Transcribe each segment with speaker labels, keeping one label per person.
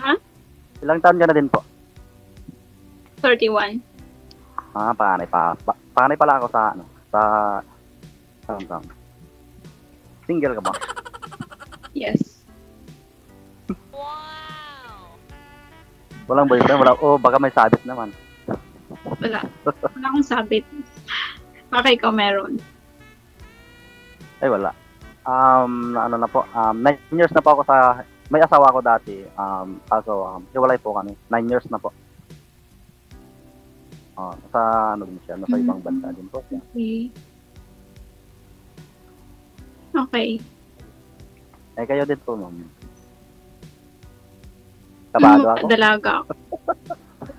Speaker 1: Ha?
Speaker 2: Ilang taon ka na din po?
Speaker 1: 31.
Speaker 2: Panganay pa. Panganay pala ako sa, ano, sa single ka ba?
Speaker 1: Yes.
Speaker 2: Walang boyfriend? Baka may sabit naman.
Speaker 1: Wala. Wala akong sabit. Baka ikaw meron.
Speaker 2: Ay, wala. Ano na po, 9 years na po ako may asawa ko dati. Hiwalay po kami. 9 years na po. Sa ano din siya, nasa ibang bansa din po siya.
Speaker 1: Okay. Okay.
Speaker 2: Kayo din po, ma'am. Kabado ako?
Speaker 1: Dalaga ako.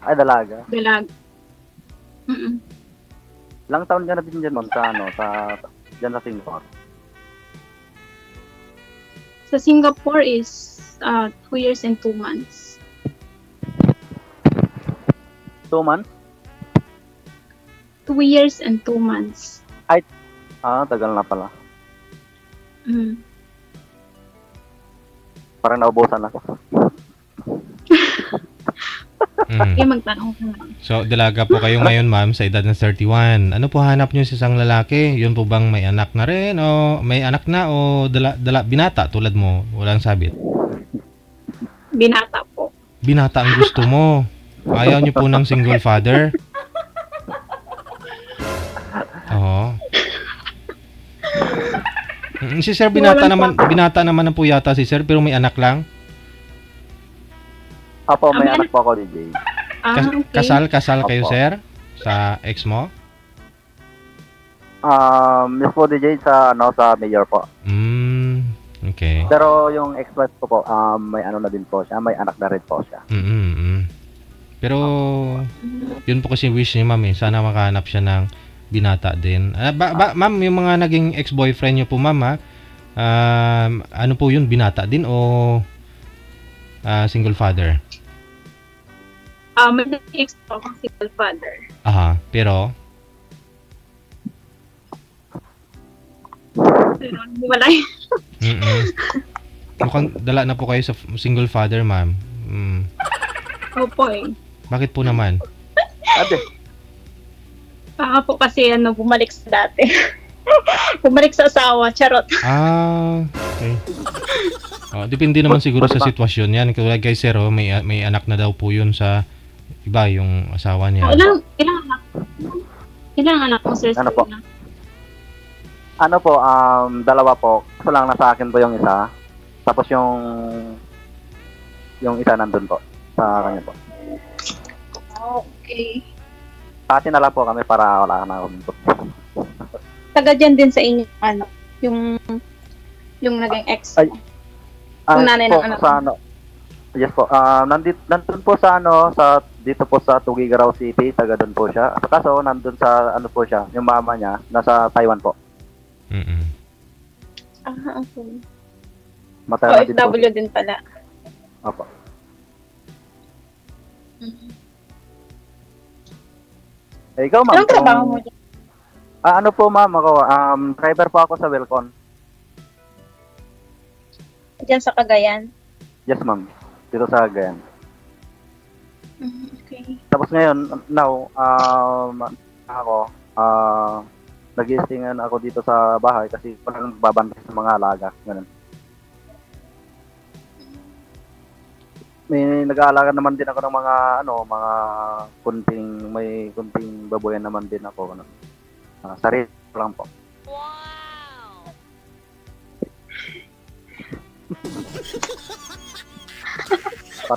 Speaker 2: Ay, dalaga.
Speaker 1: Dalaga.
Speaker 2: Ilang taon ka na din dyan, ma'am, dyan sa Singapore?
Speaker 1: Sa Singapore is 2 years and 2 months.
Speaker 2: 2 months?
Speaker 1: 2 years and 2 months.
Speaker 2: Ay, tagal na pala. Parang naubusan ako.
Speaker 1: Kaya magtanong ka lang.
Speaker 3: So, dalaga po kayo ngayon, ma'am, sa edad ng 31. Ano po hanap nyo sa isang lalaki? Yun po bang may anak na rin? O may anak na? O binata tulad mo? Walang sabit?
Speaker 1: Binata po.
Speaker 3: Binata ang gusto mo. Ayaw nyo po ng single father? Oo. Si sir, binata naman na po yata si sir, pero may anak lang?
Speaker 2: Apo, may anak po ako, DJ.
Speaker 1: Okay.
Speaker 3: Kasal kayo,
Speaker 2: Opo.
Speaker 3: sir? Sa ex mo?
Speaker 2: Yes po, DJ, sa mayor po.
Speaker 3: Okay.
Speaker 2: Pero yung ex-wife ko po, may ano na din po siya, may anak na rin po siya.
Speaker 3: Pero, yun po kasi wish ni ma'am eh. Sana makahanap siya ng binata din. Ma'am, yung mga naging ex-boyfriend niyo po, ma'am, ano po yun? Binata din o single father?
Speaker 1: May ex po akong single father.
Speaker 3: Pero?
Speaker 1: Pero wala yun.
Speaker 3: Mukhang dala na po kayo sa single father, ma'am.
Speaker 1: Opo eh.
Speaker 3: Bakit po naman?
Speaker 2: Ate,
Speaker 1: Baka po kasi bumalik sa dati. Bumalik sa asawa, charot.
Speaker 3: Okay. Depende naman siguro sa sitwasyon yan. Kaya kay sir, may anak na daw po yun sa iba, yung asawa niya.
Speaker 1: Ilang anak? Ilang anak mo, sir?
Speaker 2: Ano po? Ano po, dalawa po. Kaso lang nasa akin po yung isa. Tapos yung isa nandun po. Sa kanya po.
Speaker 1: Okay.
Speaker 2: Pati na lang po kami para wala na akong
Speaker 1: Taga dyan din sa inyo, yung naging ex mo. Yung nanay ng anak
Speaker 2: sa Yes po. Nandun po sa dito po sa Tugigaraw City, taga doon po siya. Kaso nandun sa po siya, yung mama niya nasa Taiwan po.
Speaker 1: Okay.
Speaker 2: Matala din po.
Speaker 1: OFW din pala.
Speaker 2: Opo. Ikaw, ma'am.
Speaker 1: Anong trabaho mo dyan?
Speaker 2: Ano po, ma'am, ako, driver po ako sa Welcon.
Speaker 1: Dyan sa Cagayan?
Speaker 2: Yes, ma'am. Dito sa Cagayan.
Speaker 1: Okay.
Speaker 2: Tapos ngayon, now, ako, nag-i-stingan ako dito sa bahay kasi parang babantay sa mga alaga. Ganun. May nag-aalaga naman din ako ng mga may kunting baboyan naman din ako. Sarili lang po.
Speaker 4: Wow!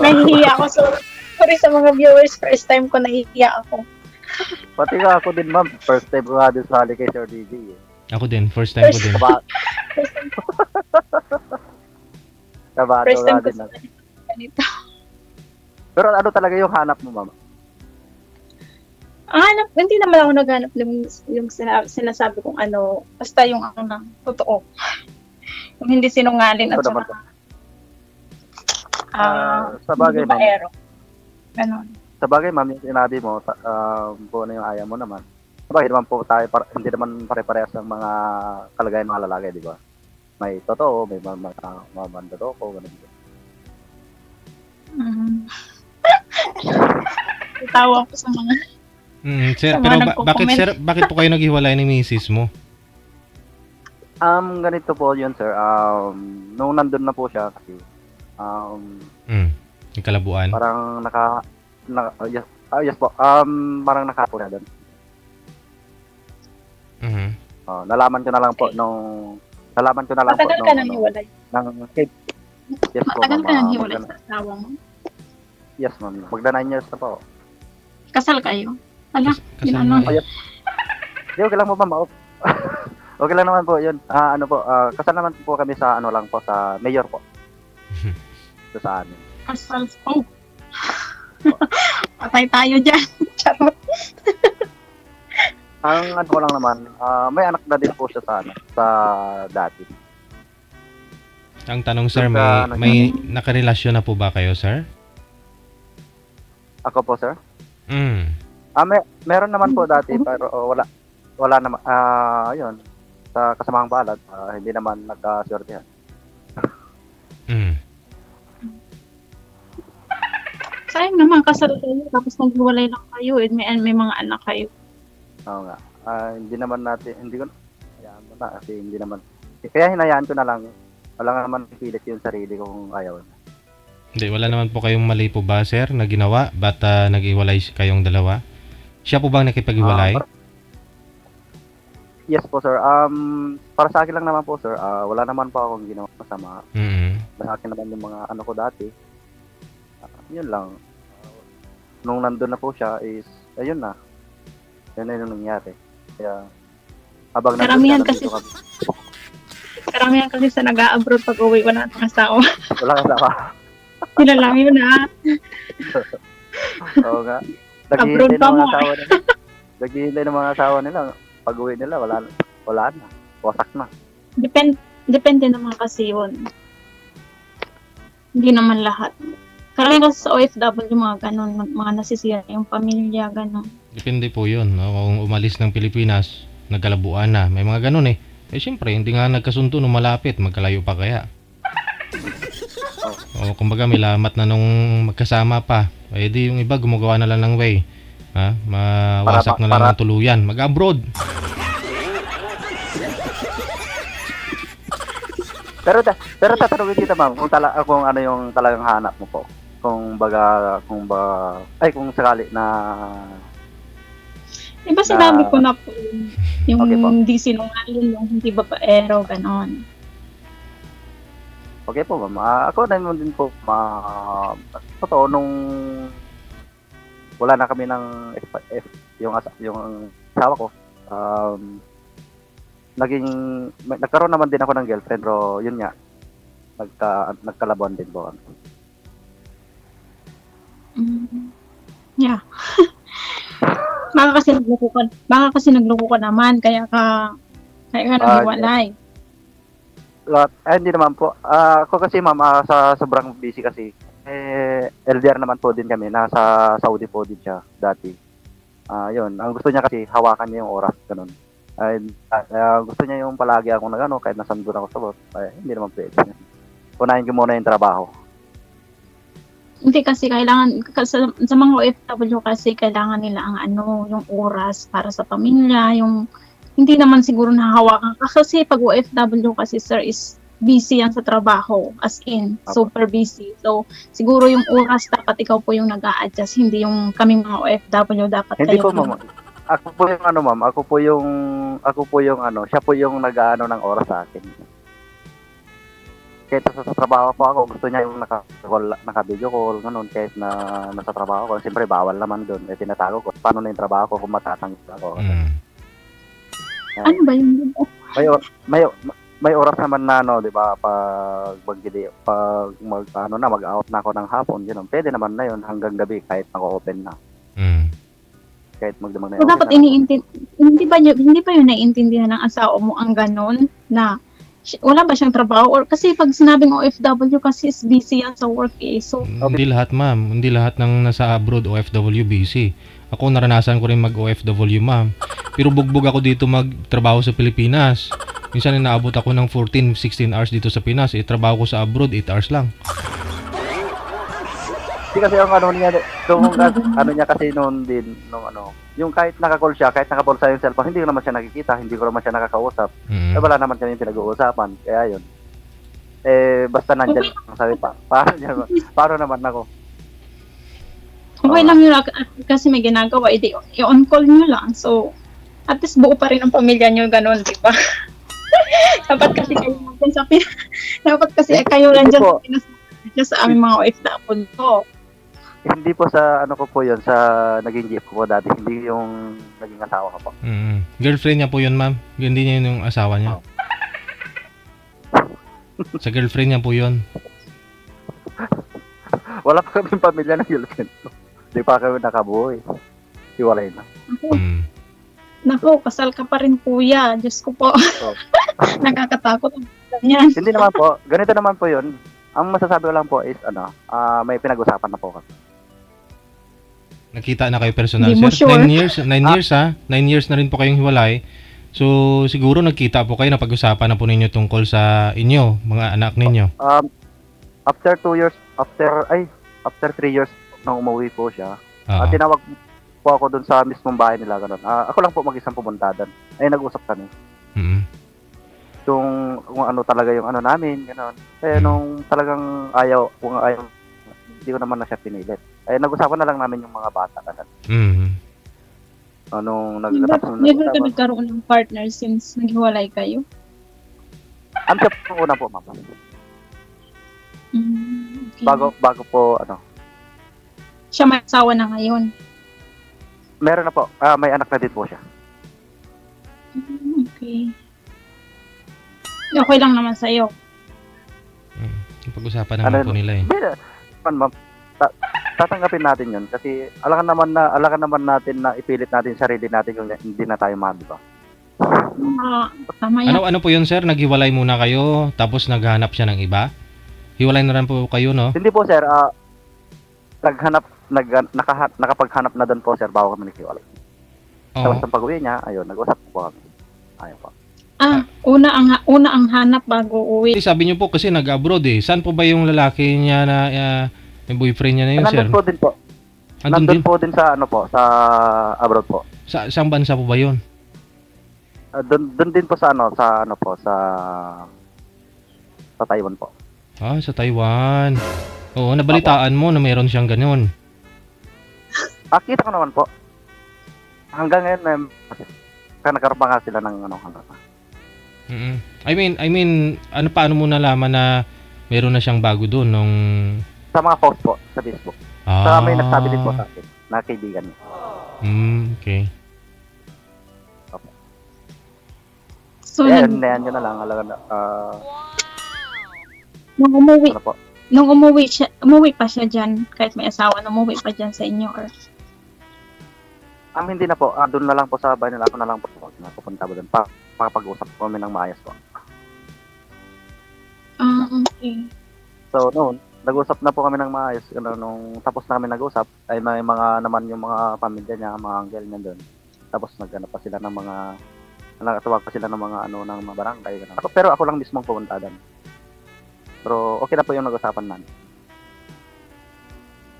Speaker 1: Nahihiya ako. Sorry sa mga viewers. First time ko nahihiya ako.
Speaker 2: Pati nga ako din, ma'am. First time ko nga din sali kay Sir DJ.
Speaker 3: Ako din. First time ko din.
Speaker 2: Kabado
Speaker 1: First time
Speaker 2: nga
Speaker 1: ko
Speaker 2: din.
Speaker 1: ganito.
Speaker 2: Pero ano talaga yung hanap mo, ma'am?
Speaker 1: Hindi naman ako naghanap yung sinasabi kong basta yung totoo. Yung hindi sinungaling at saka
Speaker 2: sa bagay, ma'am.
Speaker 1: babaero. Ganon.
Speaker 2: Sa bagay, ma'am, yung sinabi mo, kung ano yung ayaw mo naman. Sa bagay naman po tayo, hindi naman pare-parehas ng mga kalagayan ng mga lalaki, di ba? May totoo, may mamandadoko, ganun.
Speaker 1: natatawa ko sa mga
Speaker 3: Sir,
Speaker 1: Sa
Speaker 3: pero
Speaker 1: mga
Speaker 3: bakit
Speaker 1: nagko-comment.
Speaker 3: sir, bakit po kayo naghiwalay ni misis mo?
Speaker 2: Ganito po yun, sir. Nung nandun na po siya kasi,
Speaker 3: Yung kalabuan.
Speaker 2: parang yes, yes po. Parang nakapo na doon.
Speaker 3: Mhm.
Speaker 2: Nalaman ko na lang po nung
Speaker 1: Matagal ka nang hiwalay.
Speaker 2: ng kid. Yes po,
Speaker 1: Matagal
Speaker 2: ma'am.
Speaker 1: ka nang hiwalay sa asawa mo.
Speaker 2: Yes, ma'am. Magda 9 years na po.
Speaker 1: Kasal kayo. Ala,
Speaker 3: Kasal
Speaker 1: yun
Speaker 3: na
Speaker 1: ano.
Speaker 3: eh.
Speaker 2: Hindi, okay lang po, ma'am. Okay lang naman po yun. Kasal naman po kami sa lang po, sa mayor po. Ito sa amin.
Speaker 1: Kasal. Oh. Patay tayo dyan. Charot.
Speaker 2: Ang ko lang naman, may anak na din po siya sa dati.
Speaker 3: Ang tanong sir,
Speaker 2: Sa-
Speaker 3: may nakarelasyon na po ba kayo, sir?
Speaker 2: Ako po, sir?
Speaker 3: Mm.
Speaker 2: Meron naman po dati, pero wala naman, yun, sa kasamang palad, hindi naman nagkaswerte yan.
Speaker 3: Mm.
Speaker 1: Sayang naman, kasal kayo. Tapos naghiwalay lang kayo. May mga anak kayo.
Speaker 2: Oo nga. Hindi naman natin, hindi ko, hayaan mo na, kasi hindi naman, kaya hinayaan ko na lang. Wala nga naman pilit yung sarili ko kung ayaw.
Speaker 3: Hindi, wala naman po kayong mali po ba, sir, na ginawa? Ba't naghiwalay kayong dalawa? Siya po bang nakipaghiwalay?
Speaker 2: Yes po, sir. Para sa akin lang naman po, sir, wala naman po akong ginawa masama.
Speaker 3: Mm.
Speaker 2: Sa akin naman yung mga ano ko dati. Yun lang. Nung nandun na po siya is, ayun na. Yan na yung nangyari. Kaya, habang
Speaker 1: Karamihan
Speaker 2: nandun
Speaker 1: kasi-
Speaker 2: siya, nandito
Speaker 1: Karamihan kasi sa nag-a-abroad pag uwi wala nang asawa.
Speaker 2: kami. Wala kasama.
Speaker 1: Sila lang yun ha.
Speaker 2: Oo nga.
Speaker 1: Abroad
Speaker 2: Naghihintay
Speaker 1: pa
Speaker 2: ng mga
Speaker 1: mo,
Speaker 2: asawa nila. Naghihintay ng mga asawa nila. Pag uwi nila, wala na. Wasak na.
Speaker 1: Depende naman kasi yun. Hindi naman lahat. Karamihan kasi sa OFW mga ganun, mga nasisira yung pamilya, ganun.
Speaker 3: Depende po yun. No? Kung umalis ng Pilipinas, nagkalabuan na. May mga ganun eh. Siyempre, hindi nga nagkasundo nung malapit. Magkalayo pa kaya. O kumbaga may lamat na nung magkasama pa. Eh di yung iba gumagawa na lang ng way. Ha? Mawasak na lang ng tuluyan. Mag-abroad.
Speaker 2: Pero tatanungin kita, ma'am, kung ano yung talagang hanap mo po. Kung sakali na
Speaker 1: Diba sinabi ko na po yung
Speaker 2: Okay po.
Speaker 1: hindi sinungaling, yung hindi babaero, ganon.
Speaker 2: okay po, ma'am. Ako na din po, totoo, nung wala na kami ng yung asawa ko, nagkaroon naman din ako ng girlfriend, pero yun nga, nagkalabuan din po.
Speaker 1: Yeah. Baka kasi nagloko ka naman, kaya ka naghiwalay.
Speaker 2: Hindi naman po. Ako kasi, ma'am, sa sobrang busy kasi, LDR naman po din kami. Nasa Saudi po din siya dati. Yun. Ang gusto niya kasi, hawakan niya yung oras. Ganun. Gusto niya yung palagi akong nagano, kahit nasan doon ako sa work. Hindi naman pwede. Unahin ko muna yung trabaho.
Speaker 1: Hindi kasi kailangan, sa mga OFW kasi kailangan nila ang yung oras para sa pamilya, yung hindi naman siguro nahahawakan ka. Kasi pag OFW kasi sir is busy yan sa trabaho, as in, super busy. So, siguro yung oras dapat ikaw po yung nag-a-adjust, hindi yung kaming mga OFW dapat
Speaker 2: Hindi
Speaker 1: kayo.
Speaker 2: po, ma'am. Ako po yung ma'am. Ako po yung siya po yung nag-aano ng oras sa akin. Kahit sa trabaho po ako, gusto niya yung naka-video call, ganun, kahit na nasa trabaho ko. Siyempre, bawal naman doon. Tinatago ko. Paano na yung trabaho ko kung matatanggap ako?
Speaker 1: Ano ba yun?
Speaker 2: May oras naman na, di ba, mag-out na ako ng hapon, gano'n. Pwede naman na yun hanggang gabi kahit naka-open na. Kahit magdamag na
Speaker 1: So, dapat hindi ba yun naiintindihan ng asawa mo ang ganon na wala ba siyang trabaho? Or kasi pag sinabing OFW kasi is busy yan sa work eh. So,
Speaker 3: Hindi lahat, ma'am. Hindi lahat ng nasa abroad OFW busy. Ako naranasan ko rin mag-OFW, ma'am. Pero bugbog ako dito magtrabaho sa Pilipinas. Minsan inaabot ako ng 14-16 hours dito sa Pinas. Trabaho ko sa abroad, 8 hours lang.
Speaker 2: Hindi kasi ang ano niya, ano niya kasi noon din, nung ano, yung kahit naka-call siya, kahit naka-call sa yung cellphone, hindi ko naman siya nakikita, hindi ko naman siya nakakausap.
Speaker 3: Mm.
Speaker 2: Wala naman kami pinag-uusapan, kaya yun. Basta nandyan, sabi pa, paano naman ako?
Speaker 1: Okay lang yun kasi may ginagawa, i-on call nyo lang. So, at least buo pa rin ang pamilya nyo, ganun, di ba? Dapat kasi kayo natin sa dapat kasi kayo lang dyan sa aming mga OFW ko.
Speaker 2: Hindi po sa ano ko po yun, sa naging GF ko po dati, hindi yung naging asawa ko po.
Speaker 3: Girlfriend niya po yun, ma'am. Hindi niya yun yung asawa niya. Sa girlfriend niya po yun.
Speaker 2: Wala pa kami pamilya ng girlfriend ko. Hindi pa kami nakabuo eh. Hiwalay na.
Speaker 1: Naku, kasal ka pa rin kuya. Diyos ko po.
Speaker 2: Oh.
Speaker 1: Nakakatakot ang ganyan.
Speaker 2: Hindi naman po. Ganito naman po yun. Ang masasabi ko lang po is may pinag-usapan na po kami.
Speaker 3: Nakita na kayo personal,
Speaker 1: Hindi mo
Speaker 3: sir?
Speaker 1: sure.
Speaker 3: 9 years ha? 9 years na rin po kayong hiwalay. So, siguro nagkita po kayo, napag-usapan na po ninyo tungkol sa inyo, mga anak ninyo.
Speaker 2: After 2 years, after 3 years nang umuwi po siya,
Speaker 3: Oo.
Speaker 2: tinawag po ako dun sa mismong bahay nila. Ganun. Ako lang po mag-isang pumunta dun. Nag-usap kami.
Speaker 3: Mm.
Speaker 2: Kung ano talaga yung ano namin, gano'n. Nung talagang kung ayaw, hindi ko naman na siya pinilit. Nag-usapan na lang namin yung mga bata. Nung
Speaker 1: Never ka nagkaroon ng partner since naghiwalay kayo?
Speaker 2: Siya po una po, ma'am.
Speaker 1: Okay.
Speaker 2: Bago po,
Speaker 1: Siya may asawa na ngayon?
Speaker 2: meron na po. May anak na din po siya.
Speaker 1: Okay. Okay lang naman sa'yo.
Speaker 3: Pag-usapan naman po nila eh.
Speaker 2: Ma'am, tatanggapin natin yun kasi alangan naman natin na ipilit natin sarili natin kung hindi na tayo mahal, di ba?
Speaker 1: Tama yan.
Speaker 3: Ano po yun, sir? Naghiwalay muna kayo, tapos naghanap siya ng iba? Hiwalay na rin po kayo, no?
Speaker 2: Hindi po, sir. Nakapaghanap na doon po, sir, bago kami naghiwalay. Tapos ang pag-uwi niya, ayun, nag-usap po kami. Ayun po.
Speaker 1: Una ang hanap bago uwi.
Speaker 3: Sabi niyo po kasi nag-abroad eh. Saan po ba yung lalaki niya na yung boyfriend niya na yun, sir?
Speaker 2: Nandun po din po. Nandun po din sa sa abroad po.
Speaker 3: Saan bansa po ba yun?
Speaker 2: Doon din po sa sa Taiwan po.
Speaker 3: Sa Taiwan. Oo, nabalitaan mo na mayroon siyang ganun.
Speaker 2: Kita ko naman po. Hanggang ngayon, nagkaroon pa nga sila ng
Speaker 3: I mean, paano mo nalaman na meron na siyang bago doon nung
Speaker 2: sa mga post po sa Facebook. Saka may nagsabi din po sa akin na kaibigan niya.
Speaker 3: Okay.
Speaker 1: So,
Speaker 2: yan yun na lang.
Speaker 1: nung umuwi pa siya dyan, kahit may asawa, umuwi pa dyan sa inyo, or?
Speaker 2: Hindi na po. Doon na lang po sa bahay nila. Ako na lang po. Napupunta po doon. Makapag-usap po kami ng maayos po.
Speaker 1: Okay.
Speaker 2: So, noon, nag-usap na po kami ng maayos. Nung tapos na kami nag-usap, ay may mga naman yung mga pamilya niya, mga uncle niya doon. Tapos naghanap pa sila ng mga, nakatawag pa sila ng mga ng mga barangay. Pero ako lang mismo pumunta doon. Pero okay na po yung nag-usapan namin.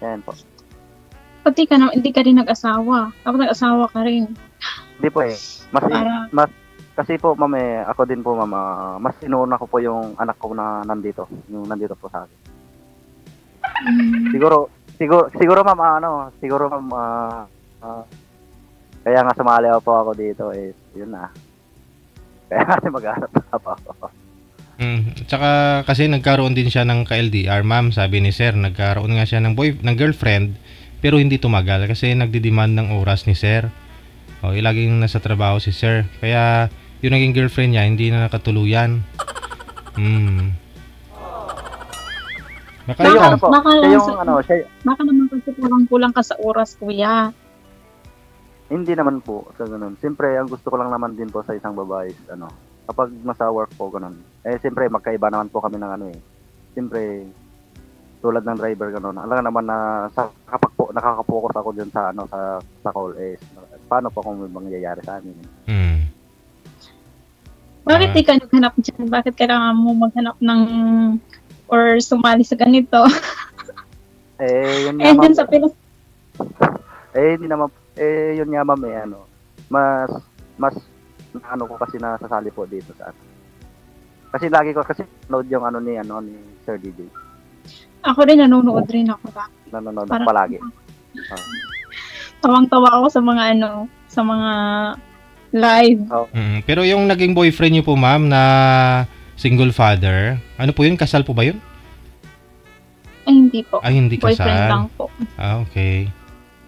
Speaker 2: Yan po.
Speaker 1: Pati hindi ka rin nag-asawa. Tapos nag-asawa ka rin.
Speaker 2: Hindi po eh. Mas kasi po, ma'am, ako din po, ma'am, mas inuuna ko po yung anak ko na nandito. Yung nandito po sa akin. Siguro ma'am, kaya nga sumali po ako dito is, yun na. Kaya kasi mag-aarap na po ako.
Speaker 3: Tsaka kasi nagkaroon din siya ng ka-LDR, ma'am, sabi ni sir. Nagkaroon nga siya ng girlfriend, pero hindi tumagal kasi nagdi-demand ng oras ni sir. Laging nasa trabaho si sir. Kaya yung naging girlfriend niya, hindi na nakatuluyan.
Speaker 1: Baka naman kasi kulang ka sa oras, kuya.
Speaker 2: Hindi naman po sa ganun. Siyempre, ang gusto ko lang naman din po sa isang babae, kapag nasa work po ganun. Siyempre, magkaiba naman po kami ng Siyempre, tulad ng driver ganun. Alam naman na kapag po nakaka-focus ako dyan sa sa call paano po kung may mangyayari sa amin.
Speaker 1: Bakit di ka naghanap dyan? Bakit kailangan mo maghanap ng or sumali sa ganito?
Speaker 2: Yun nga,
Speaker 1: Eh,
Speaker 2: ma'am.
Speaker 1: dyan sa Pinas,
Speaker 2: Hindi naman, yun nga, ma'am, mas, ano ko kasi nasasali po dito sa ano. Kasi lagi ko kasi nanonood yung ni Sir DJ.
Speaker 1: ako rin nanonood rin ako.
Speaker 2: Nanonood
Speaker 1: Parang-
Speaker 2: palagi.
Speaker 1: Tawang-tawa ako sa mga live.
Speaker 3: Pero yung naging boyfriend niyo po, ma'am, na single father, ano po yun? Kasal po ba yun?
Speaker 1: Ay, hindi po.
Speaker 3: Ay, hindi
Speaker 1: Boyfriend lang
Speaker 3: kasal.
Speaker 1: po.
Speaker 3: Ah, okay.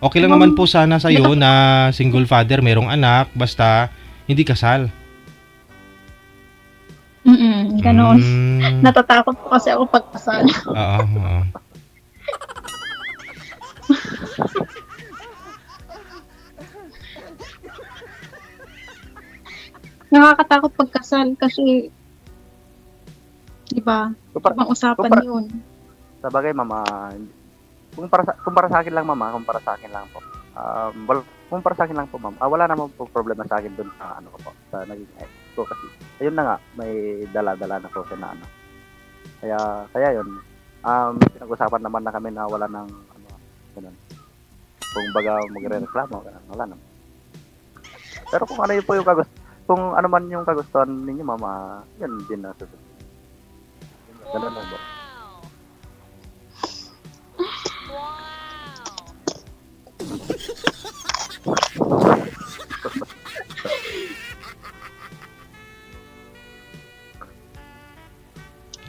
Speaker 3: Okay lang naman po sana sa'yo na single father, merong anak, basta hindi kasal.
Speaker 1: Ganon.
Speaker 3: Mm,
Speaker 1: Natatakot po kasi ako pagkasal.
Speaker 3: oo, oo.
Speaker 1: Nakakatakot pagkasal kasi, di ba, ibang usapan
Speaker 2: kumpara-
Speaker 1: yun.
Speaker 2: Sa bagay, mama, kung para sa akin lang, mama, kung para sa akin lang po. Kung para sa akin lang po, ma'am, wala naman po problema sa akin dun sa ano ko po, sa naging ex ko kasi. Ayun na nga, may dala-dala na po siya na ano. Kaya yun, pinag-usapan naman na kami na wala ng ano, ganun. Kung baga magre-reklamo, ganun, wala naman. Pero kung ano yun po yung kung ano man yung kagustuhan ninyo, mama, yun din na susunod. Ganun lang po.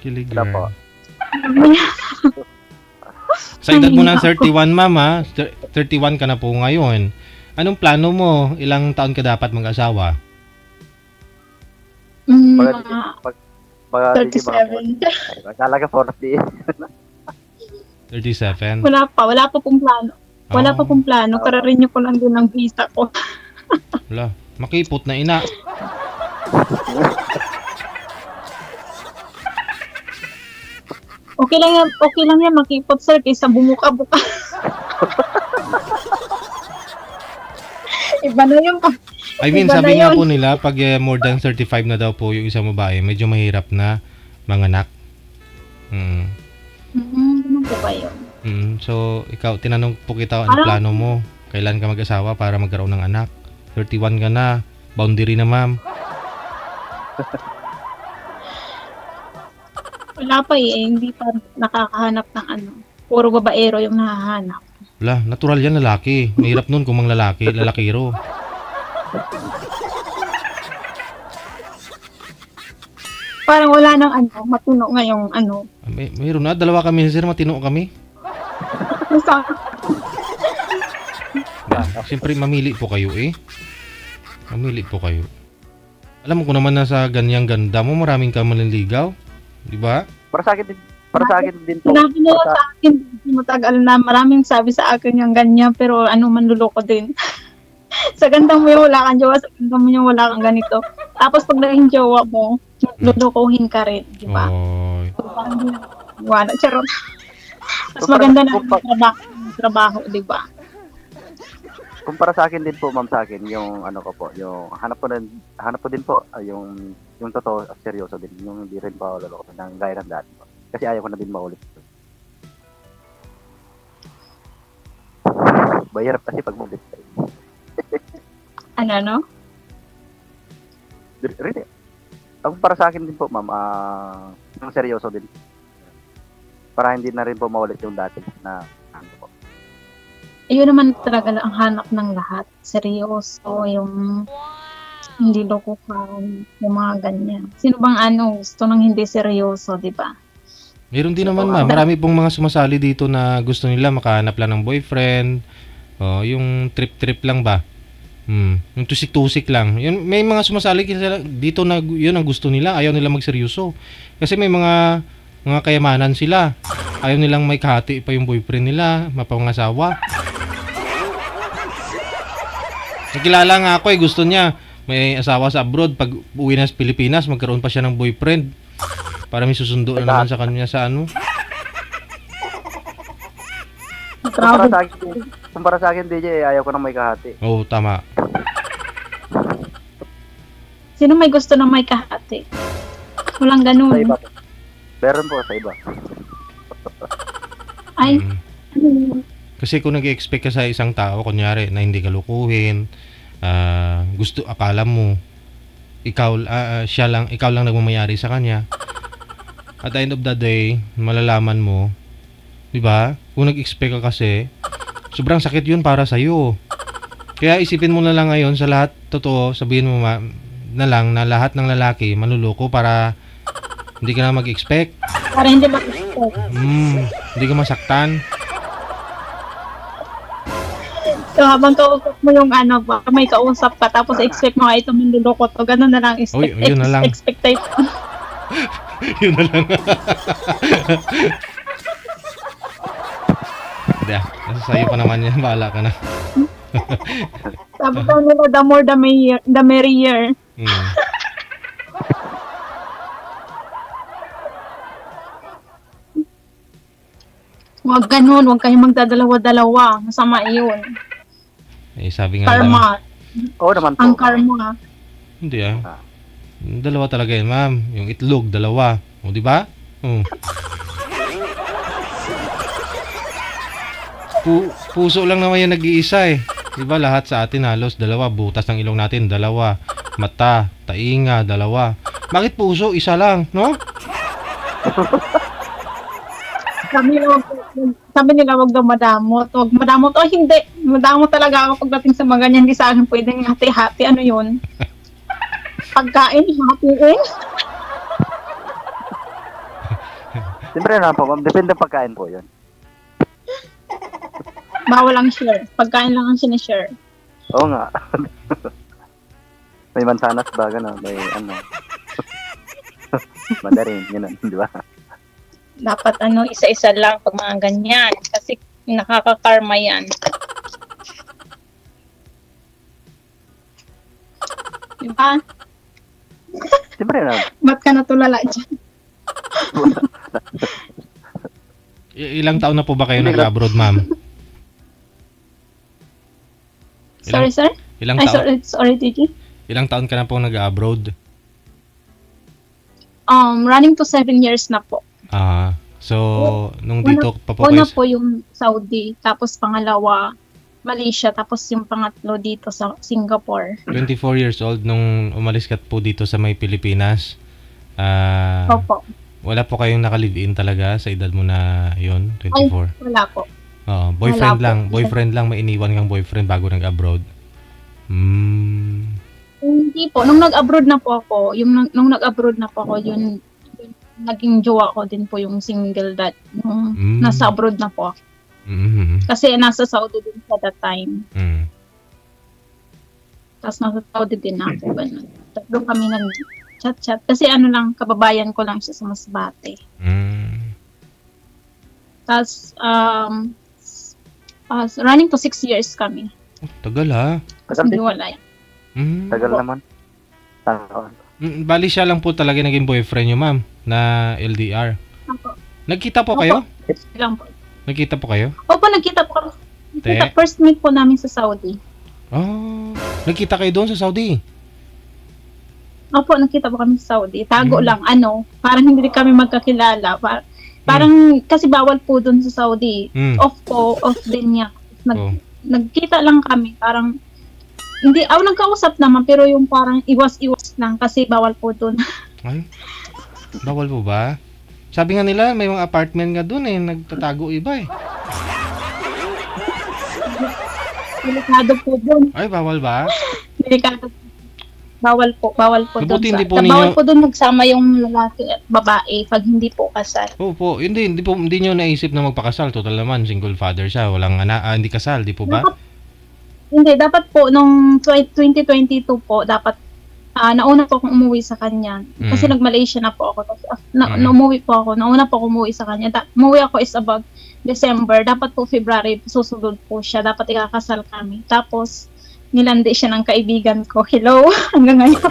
Speaker 3: Kilig
Speaker 2: Wala po.
Speaker 3: girl. Sa edad mo ng 31, ma'am, ha? 31 ka na po ngayon. Anong plano mo? Ilang taon ka dapat mag-asawa?
Speaker 2: Pag
Speaker 1: 37.
Speaker 2: talaga 40.
Speaker 3: 37?
Speaker 1: Wala pa pong plano. Wala pa
Speaker 3: Oh,
Speaker 1: pong plano. Kararin ko lang din ang visa ko.
Speaker 3: wala. Makipot na ina.
Speaker 1: Okay lang yan makipot, sir, kaysa bumuka-buka. Iba na yung
Speaker 3: I mean,
Speaker 1: Iba
Speaker 3: sabi
Speaker 1: na
Speaker 3: nga
Speaker 1: yun.
Speaker 3: po nila, pag more than 35 na daw po yung isang babae, medyo mahirap na manganak.
Speaker 1: Ganun po ba yun?
Speaker 3: So, ikaw, tinanong po kita, ano
Speaker 1: Parang-
Speaker 3: plano mo? Kailan ka mag-asawa para magkaroon ng anak? 31 ka na. Boundary na, ma'am.
Speaker 1: Wala pa hindi pa nakakahanap ng ano. Puro babaero yung nahahanap.
Speaker 3: Wala, natural yan lalaki. Mahirap nun kung mang lalakiro.
Speaker 1: Parang wala nang matino ngayong
Speaker 3: Mayroon na, dalawa kami, sir, matino kami.
Speaker 1: Sa,
Speaker 3: Siyempre, mamili po kayo eh. Mamili po kayo. Alam ko naman na sa ganyang ganda mo, maraming ka manliligaw. Di ba?
Speaker 2: Para sa akin din po.
Speaker 1: sinabi nila sa akin, matagal na maraming sabi sa akin yung ganyan, pero manluloko din. Sa gandang mo yung wala kang jowa, sa gandang mo yung wala kang ganito. Tapos pag naging jowa mo, lulukuhin ka rin, di ba?
Speaker 3: Oy.
Speaker 1: So, parang hindi na wala. Charot. Mas maganda na ang trabaho, di ba?
Speaker 2: Kung para sa akin din po, ma'am, sa akin, yung ano ko po, yung hanap ko din po, yung totoo, seryoso din, yung hindi rin po loloko ng gaya ng dati po. Kasi ayaw ko na din maulit. Mahirap kasi pag maulit.
Speaker 1: Ano?
Speaker 2: Really? Ang para sa akin din po, ma'am, yung seryoso din. Para hindi na rin po maulit yung dati na ano po.
Speaker 1: Ayun naman talaga ang hanap ng lahat. Seryoso, yung hindi lokohan, yung mga ganyan. Sino bang gusto ng hindi seryoso, di ba?
Speaker 3: Meron din naman, ma'am. Marami pong mga sumasali dito na gusto nila makahanap lang ng boyfriend. Yung trip-trip lang ba? Yung tusik-tusik lang. Yun, may mga sumasali dito na yun ang gusto nila. Ayaw nila magseryoso. Kasi may mga kayamanan sila. Ayaw nilang may kahati pa yung boyfriend nila, mapangasawa. Nakilala nga ako gusto niya may asawa sa abroad. Pag uwi na sa Pilipinas, magkaroon pa siya ng boyfriend. Para may susundo na naman sa kanya sa ano.
Speaker 2: Kung para sa akin, DJ, ayaw ko nang may kahati.
Speaker 3: Oo, tama.
Speaker 1: Sino may gusto ng may kahati? Walang
Speaker 2: Sa
Speaker 1: ganun.
Speaker 2: iba po. Meron po sa iba.
Speaker 1: Ay,
Speaker 3: Kasi kung nag-expect ka sa isang tao, kunyari, na hindi ka lukuhin, gusto, akala mo, ikaw lang nagmamayari sa kanya. At the end of the day, malalaman mo, di ba? Kung nag-expect ka kasi, sobrang sakit yun para sa'yo. Kaya isipin mo na lang ngayon sa lahat, totoo, sabihin mo na lang na lahat ng lalaki manluloko para hindi ka na mag-expect.
Speaker 1: Para hindi mag-expect.
Speaker 3: Hindi ka masaktan.
Speaker 1: So, habang kausap mo yung baka may kausap ka, tapos expect mo ito manluloko to, ganun na lang,
Speaker 3: Uy, yun na lang.
Speaker 1: expectation.
Speaker 3: Yun na lang. Hindi nasa sa'yo pa naman yan, bahala ka na.
Speaker 1: Sabi daw nila, the more the merrier. Huwag ganun, huwag kayong magdadalawa-dalawa. Masama yun.
Speaker 3: Sabi nga
Speaker 1: Karma.
Speaker 2: Oo naman po.
Speaker 1: Ang karma.
Speaker 3: Hindi dalawa talaga yan, ma'am. Yung itlog, dalawa. O, di ba? Puso lang naman yung nag-iisa eh. Di ba lahat sa atin halos dalawa. Butas ng ilong natin, dalawa. Mata, tainga, dalawa. Bakit puso? Isa lang, no?
Speaker 1: Sabi nila, wag daw madamot. Wag madamot. O hindi. Madamot talaga ako pagdating sa mga ganyan. Hindi sa akin pwedeng hati-hati. Ano yun? Pagkain, hatiin.
Speaker 2: Siyempre na po, ma'am. Depende pagkain po yun.
Speaker 1: Bawal ang share. Pagkain lang ang sinishare.
Speaker 2: Oo nga. May mansanas ba, gano'n? May mandarin, gano'n, di ba?
Speaker 1: Dapat isa-isa lang pag mga ganyan. Kasi nakakakarma yan. Diba?
Speaker 2: Siyempre na.
Speaker 1: Ba't ka natulala dyan?
Speaker 3: Ilang taon na po ba kayo nag-abroad, ma'am?
Speaker 1: Sorry, sir?
Speaker 3: Ilang taon?
Speaker 1: Sorry, Tiki.
Speaker 3: Ilang taon ka na po nag-abroad?
Speaker 1: Running to 7 years na po.
Speaker 3: So, nung dito pa po
Speaker 1: Una
Speaker 3: kayo...
Speaker 1: po yung Saudi, tapos pangalawa, Malaysia, tapos yung pangatlo dito sa Singapore.
Speaker 3: 24 years old nung umalis ka po dito sa may Pilipinas.
Speaker 1: Opo.
Speaker 3: Wala po kayong naka-live-in talaga sa edad mo na yon 24?
Speaker 1: Ay, wala po.
Speaker 3: Boyfriend
Speaker 1: Wala
Speaker 3: lang.
Speaker 1: po.
Speaker 3: Boyfriend lang, may iniwan kang boyfriend bago nag-abroad.
Speaker 1: Hindi po. Nung nag-abroad na po ako, nung nag-abroad na po ako, yun naging jowa ko din po yung single dad. Nung nasa abroad na po ako. Kasi nasa Saudi din sa that time. Tapos nasa Saudi din ako. Tatlo kami nag-chat-chat. Kasi kababayan ko lang siya sa Masbate. Tapos, running to 6 years kami.
Speaker 3: Tagal ha?
Speaker 1: Hindi wala yan.
Speaker 2: Tagal naman.
Speaker 3: Bali siya lang po talaga naging boyfriend niyo, ma'am, na LDR.
Speaker 1: Opo.
Speaker 3: Nagkita po kayo?
Speaker 1: Lang po.
Speaker 3: Nagkita po kayo?
Speaker 1: Opo, nagkita po kami. First meet po namin sa Saudi.
Speaker 3: Nagkita kayo doon sa Saudi?
Speaker 1: Opo, nagkita po kami sa Saudi. Tago lang, parang hindi kami magkakilala. Parang, kasi bawal po doon sa Saudi. Off din niya. Nagkita lang kami, parang, hindi, nagkausap naman, pero yung parang iwas-iwas lang kasi bawal po doon.
Speaker 3: Ay, bawal po ba? Sabi nga nila, may mga apartment nga doon nagtatago iba eh.
Speaker 1: Delikado po doon.
Speaker 3: Ay, bawal ba?
Speaker 1: Delikado. Bawal po doon. Bawal po doon magsama yung lalaki at babae pag hindi po kasal.
Speaker 3: Opo, hindi niyo naisip na magpakasal. Total naman, single father siya, walang hindi kasal, di po ba?
Speaker 1: Hindi, dapat po, nung 2022 po, dapat, nauna po akong umuwi sa kanya. Kasi nag-Malaysia na po ako. Umuwi po ako. Nauna po ako umuwi sa kanya. Umuwi ako is about December. Dapat po February, susunod po siya. Dapat ikakasal kami. Tapos, nilandi siya ng kaibigan ko. Hello? Hanggang ngayon.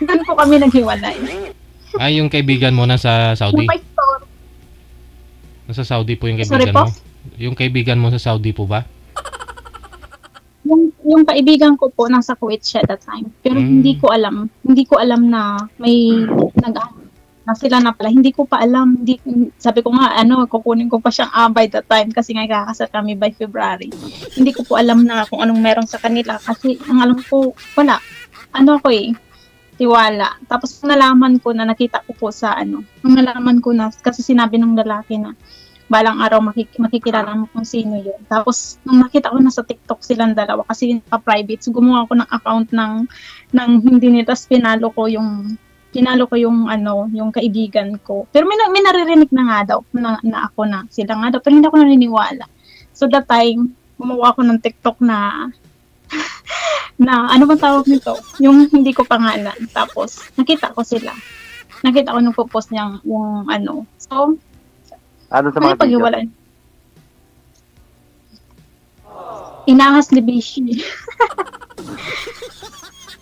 Speaker 1: Doon po kami naghiwalay.
Speaker 3: Yung kaibigan mo nasa Saudi? Nasa Saudi po yung kaibigan mo? Yung kaibigan mo sa Saudi po ba?
Speaker 1: Yung kaibigan ko po nasa Kuwait siya that time. Pero hindi ko alam na may na sila na pala. Hindi ko pa alam. Sabi ko nga, kukunin ko pa siyang by the time kasi nga kakasal kami by February. Hindi ko po alam na kung anong meron sa kanila kasi ang alam ko, wala. Tiwala. Tapos nalaman ko na nakita ko po sa nalaman ko na kasi sinabi ng lalaki na balang araw makikilala mo kung sino yun. Tapos nung nakita ko na sa TikTok silang dalawa kasi private, so gumawa ko ng account ng hindi nila, tapos pinalo ko yung yung kaibigan ko. Pero may naririnig na nga daw na ako na sila nga daw, pero hindi ako naniniwala. So that time, gumawa ako ng TikTok na ano bang tawag nito? Yung hindi ko pangalan. Tapos nakita ko sila. Nakita ko nung post niya yung So,
Speaker 2: Ano sa mga video?
Speaker 1: paghiwalay? Inahas ni Bishi.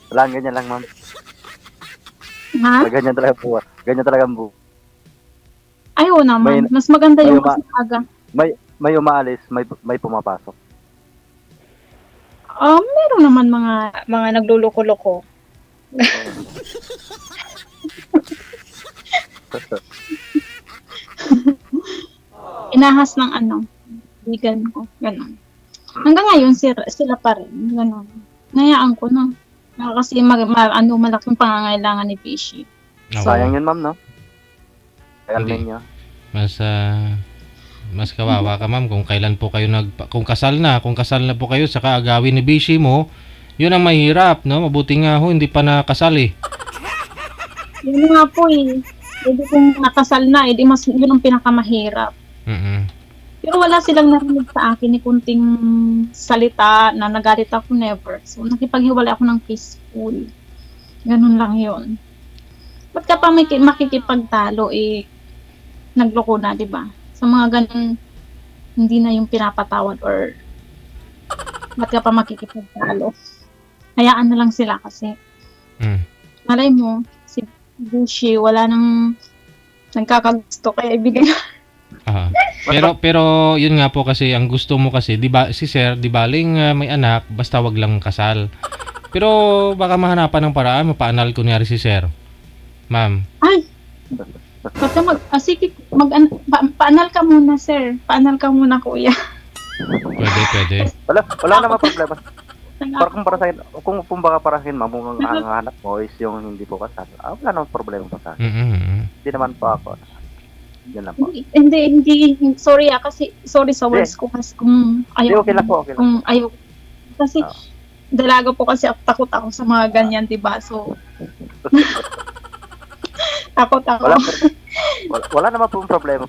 Speaker 2: Wala, ganyan lang, ma'am.
Speaker 1: Ha?
Speaker 2: Ganyan talaga po. Ganyan talaga ang buo.
Speaker 1: Ayaw naman. Mas maganda yung mas aga.
Speaker 2: May umaalis, may pumapasok.
Speaker 1: Meron naman mga nagluloko-loko. Inahas ng bigan ko. Ganon. Hanggang ngayon, sila pa rin. Ganon. Nayaan ko na. Kasi malaking pangangailangan ni Fishy.
Speaker 2: Sayang yun, ma'am, no? Sayang niya.
Speaker 3: Mas kawawa ka, ma'am, kung kailan po kayo kung kasal na po kayo, saka agawin ni Bishi mo, yun ang mahirap, no? Mabuti nga ho, hindi pa nakasal eh.
Speaker 1: Yun nga po eh. Hindi kung nakasal na, mas yun ang pinakamahirap. Pero wala silang narinig sa akin ni kunting salita na nagalit ako, never. So nakipaghiwalay ako ng peaceful. Ganun lang yun. Ba't ka pa makikipagtalo nagloko na, di ba? Sa mga ganun, hindi na yung pinapatawad or ba't ka pa makikipagtalo? Hayaan na lang sila kasi. Malay mo, si Bushi, wala nang nagkakagusto kaya ibigay.
Speaker 3: Pero yun nga po kasi ang gusto mo kasi, di ba, si Sir, di baling may anak, basta wag lang kasal. Pero baka mahanapan ng paraan, mapaanal kunyari si Sir. Ma'am.
Speaker 1: Ay! Basta sige, paanal ka muna, Sir. Paanal ka muna, kuya.
Speaker 3: Pwede.
Speaker 2: Wala naman problema. Kung baka para sa akin, ma'am, kung ang hanap mo is yung hindi po kasal, wala naman problema pa sa akin. Hindi naman po ako. Yan lang po.
Speaker 1: Hindi. Sorry kasi sorry sa words ko kasi kung ayaw.
Speaker 2: Okay lang po.
Speaker 1: Kung ayaw. Kasi dalaga po kasi takot ako sa mga ganyan, diba? So, takot ako.
Speaker 2: Wala naman po problema.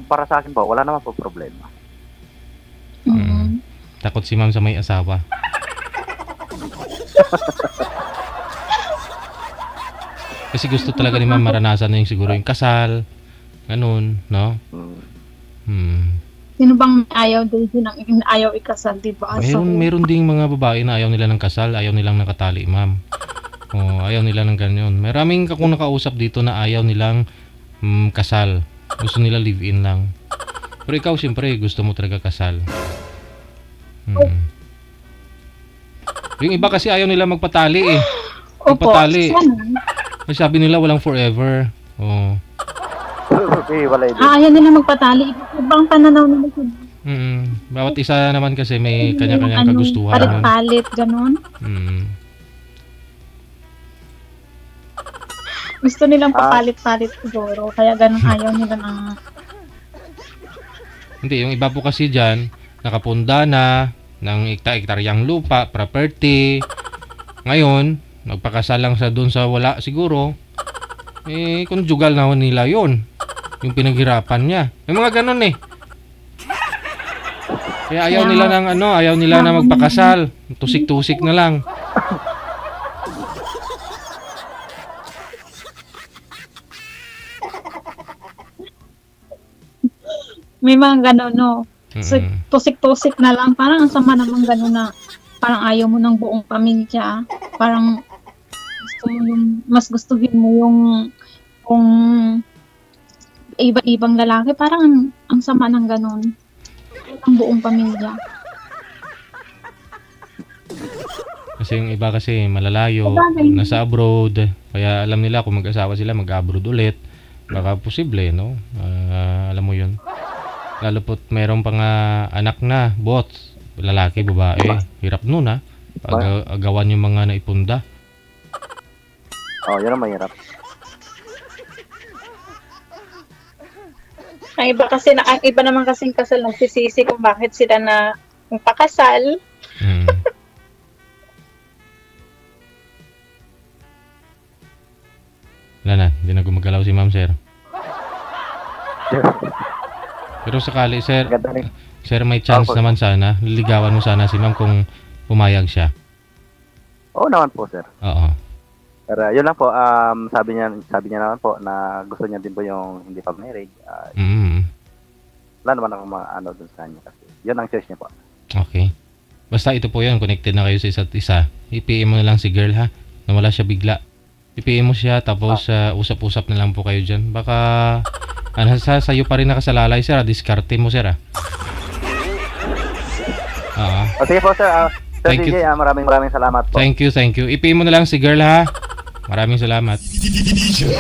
Speaker 2: Para sa akin po, wala naman po problema.
Speaker 3: Takot si ma'am sa may asawa. Kasi gusto talaga ni ma'am maranasan na yung siguro yung kasal. Ganun, no?
Speaker 1: Sino bang ayaw din ayaw ikasal, diba?
Speaker 3: Meron ding mga babae na ayaw nila ng kasal, ayaw nilang nakatali, ma'am. Ayaw nila ng ganyan. Maraming akong nakausap dito na ayaw nilang kasal. Gusto nila live-in lang. Pero ikaw, siyempre, gusto mo talaga kasal. Yung iba kasi ayaw nila magpatali eh. Magpatali. Sabi nila walang forever.
Speaker 1: Ayaw nila magpatali. Ibang pananaw nila.
Speaker 3: Bawat isa naman kasi may kanya-kanyang kagustuhan.
Speaker 1: Palit-palit, ganun. Gusto nilang papalit-palit siguro. Kaya ganun ayaw nila ng...
Speaker 3: Hindi, yung iba po kasi dyan, nakapunda na ng ektaryang lupa, property. Ngayon, magpakasal lang sa doon sa wala siguro. Conjugal na nila yun. Yung pinaghirapan niya. May mga ganun eh. Kaya ayaw nila ng ayaw nila na magpakasal. Tusik-tusik na lang.
Speaker 1: May mga gano'n, no? So, tusik-tusik na lang. Parang ang sama naman gano'n na parang ayaw mo ng buong pamilya. Parang mas gustuhin mo yung kung iba-ibang lalaki. Parang ang sama ng gano'n. Ang buong pamilya.
Speaker 3: Kasi yung iba kasi malalayo,
Speaker 1: Sabagay.
Speaker 3: nasa abroad, kaya alam nila kung mag-asawa sila, mag-abroad ulit. Baka posible, no? Alam mo yun. Lalo po't meron pang anak na, bots, lalaki, babae. Hirap nun, ha? Agawan yung mga naipunda.
Speaker 2: Oh, yun ang mahirap.
Speaker 1: Ang iba kasi ang iba naman kasing kasal nagsisisi kung bakit sila na pakasal.
Speaker 3: Mm. Wala na, hindi na gumagalaw si ma'am, sir. Pero sakali, sir,
Speaker 2: Ganda rin.
Speaker 3: sir, may chance
Speaker 2: Opo.
Speaker 3: naman sana. Liligawan mo sana si ma'am kung pumayag siya.
Speaker 2: Oo naman po, sir.
Speaker 3: Oo.
Speaker 2: Pero yun lang po, sabi niya naman po na gusto niya din po yung hindi pa married. Wala naman akong ano dun sa kanya kasi yun ang choice niya po.
Speaker 3: Okay. Basta ito po yun, connected na kayo sa isa't isa. I-PM mo na lang si girl, ha? Na wala siya bigla. I-PM mo siya, tapos usap-usap na lang po kayo dyan. Baka, sa'yo pa rin nakasalalay, sir. Diskarte mo, sir, ha? Oo.
Speaker 2: O sige po, sir. Sir
Speaker 3: Thank you.
Speaker 2: DJ, maraming salamat po.
Speaker 3: Thank you, thank you. I-PM mo na lang si girl, ha? Maraming salamat.
Speaker 5: Joe.